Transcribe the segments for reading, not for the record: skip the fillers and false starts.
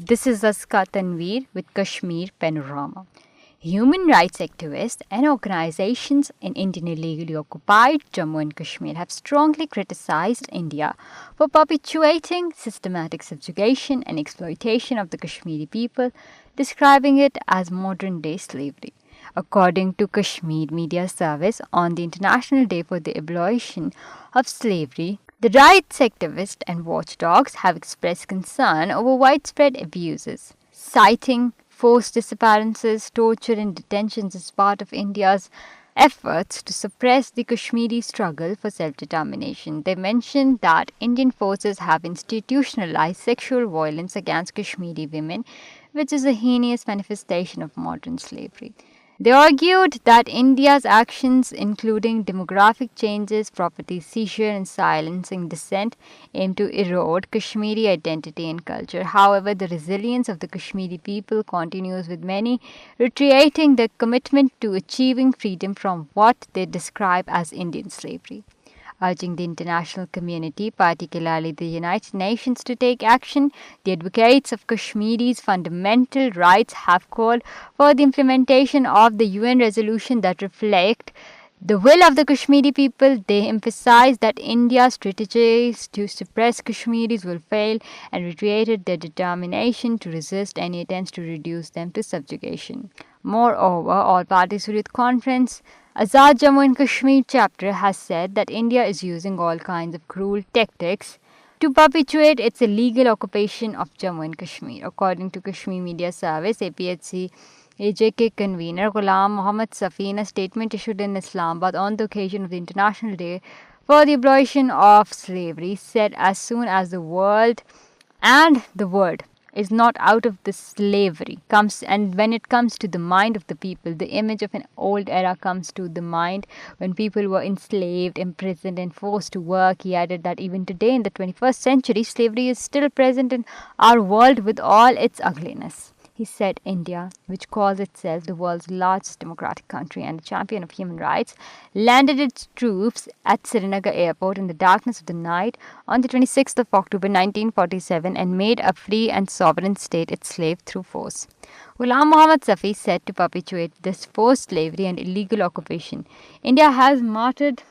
This is Aska Tanveer with Kashmir Panorama. Human rights activists and organizations in Indian illegally occupied Jammu and Kashmir have strongly criticized India for perpetuating systematic subjugation and exploitation of the Kashmiri people, describing it as modern day slavery. According to Kashmir Media Service, on the International Day for the Abolition of Slavery, the rights activists and watchdogs have expressed concern over widespread abuses, citing forced disappearances, torture, and detentions as part of India's efforts to suppress the Kashmiri struggle for self determination. They mentioned that Indian forces have institutionalized sexual violence against Kashmiri women, which is a heinous manifestation of modern slavery. They argued that India's actions, including demographic changes, property seizure, and silencing dissent, aim to erode Kashmiri identity and culture. However, the resilience of the Kashmiri people continues, with many reiterating their commitment to achieving freedom from what they describe as Indian slavery, urging the international community, particularly the United Nations, to take action. The advocates of Kashmiri's fundamental rights have called for the implementation of the UN resolution that reflect the will of the Kashmiri people. They emphasize that India's strategies to suppress Kashmiris will fail and reiterated their determination to resist any attempts to reduce them to subjugation. Moreover, all parties to the conference, Azad Jammu and Kashmir chapter has said that India is using all kinds of cruel tactics to perpetuate its illegal occupation of Jammu and Kashmir. According to Kashmir Media Service, APHC AJK convener Ghulam Mohammad Safi, in a statement issued in Islamabad on the occasion of the International Day for the Abolition of Slavery, said as soon as the world and the word is not out of the slavery comes, and when it comes to the mind of the people, the image of an old era comes to the mind when people were enslaved, imprisoned, and forced to work. He added that even today in the 21st century, slavery is still present in our world with all its ugliness. He said India, which calls itself the world's largest democratic country and a champion of human rights, landed its troops at Srinagar airport in the darkness of the night on the 26th of October 1947 and made a free and sovereign state its slave through force. Ghulam Muhammad Safi said to perpetuate this forced slavery and illegal occupation, India has martyred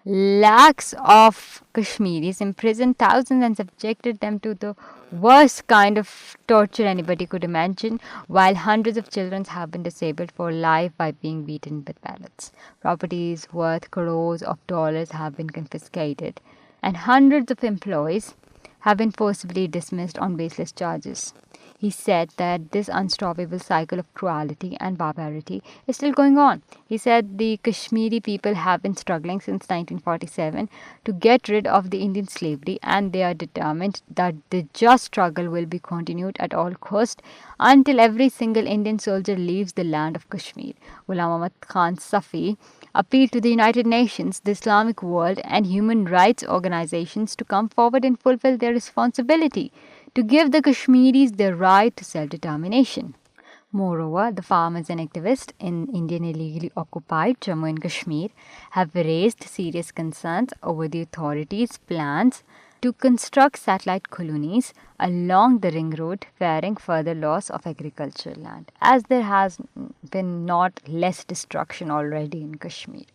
lakhs of Kashmiris, imprisoned thousands, and subjected them to the worst kind of torture anybody could imagine, while hundreds of children have been disabled for life by being beaten with pallets. Properties worth crores of dollars have been confiscated, and hundreds of employees have been forcibly dismissed on baseless charges. He said that this unstoppable cycle of cruelty and barbarity is still going on. He said the Kashmiri people have been struggling since 1947 to get rid of the Indian slavery, and they are determined that the just struggle will be continued at all cost until every single Indian soldier leaves the land of Kashmir. Ghulam Ahmad Khan Safi appealed to the United Nations, the Islamic world, and human rights organizations to come forward and fulfill their responsibility to give the Kashmiris their right to self-determination. Moreover, the farmers and activists in Indian illegally occupied Jammu and Kashmir have raised serious concerns over the authorities' plans to construct satellite colonies along the ring road, fearing further loss of agricultural land, as there has been not less destruction already in Kashmir.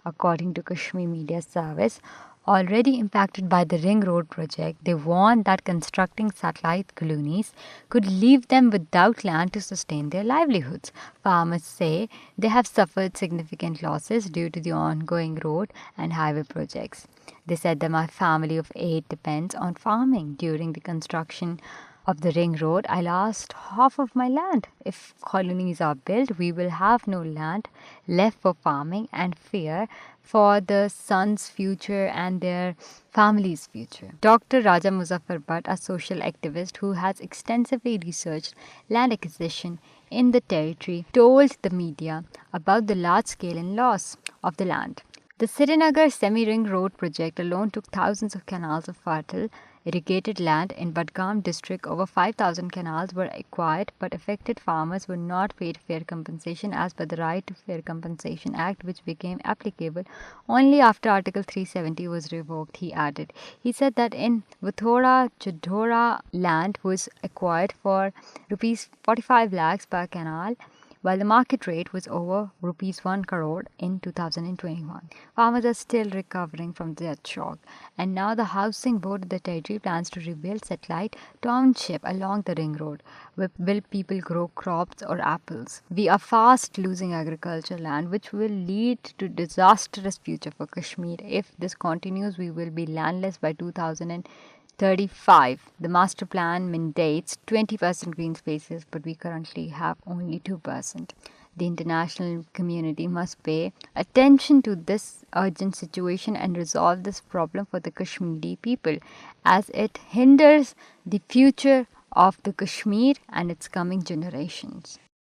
According to Kashmir Media Service, already impacted by the Ring Road project, they warned that constructing satellite colonies could leave them without land to sustain their livelihoods. Farmers say they have suffered significant losses due to the ongoing road and highway projects. They said that my family of 8 depends on farming. During the construction of the ring road, I lost half of my land. If colonies are built, we will have no land left for farming and fear for the sons' future and their family's future. Dr. Raja Muzaffar Bhatt, a social activist who has extensively researched land acquisition in the territory, told the media about the large-scale loss of the land. The Srinagar semi-ring road project alone took thousands of canals of fertile irrigated land in Budgam district. Over 5,000 canals were acquired, but affected farmers were not paid fair compensation as per the Right to Fair Compensation Act, which became applicable only after Article 370 was revoked, he added. He said that in Vuthoda, Chodhora land was acquired for rupees 45 lakhs per canal, while the market rate was over rupees 1 crore in 2021. Farmers are still recovering from that shock, and now the Housing Board of the territory plans to rebuild satellite township along the ring road. Will people grow crops or apples? We are fast losing agricultural land, which will lead to disastrous future for Kashmir. If this continues, we will be landless by 2035. The master plan mandates 20% green spaces, but we currently have only 2%. The international community must pay attention to this urgent situation and resolve this problem for the Kashmiri people, as it hinders the future of the Kashmir and its coming generations.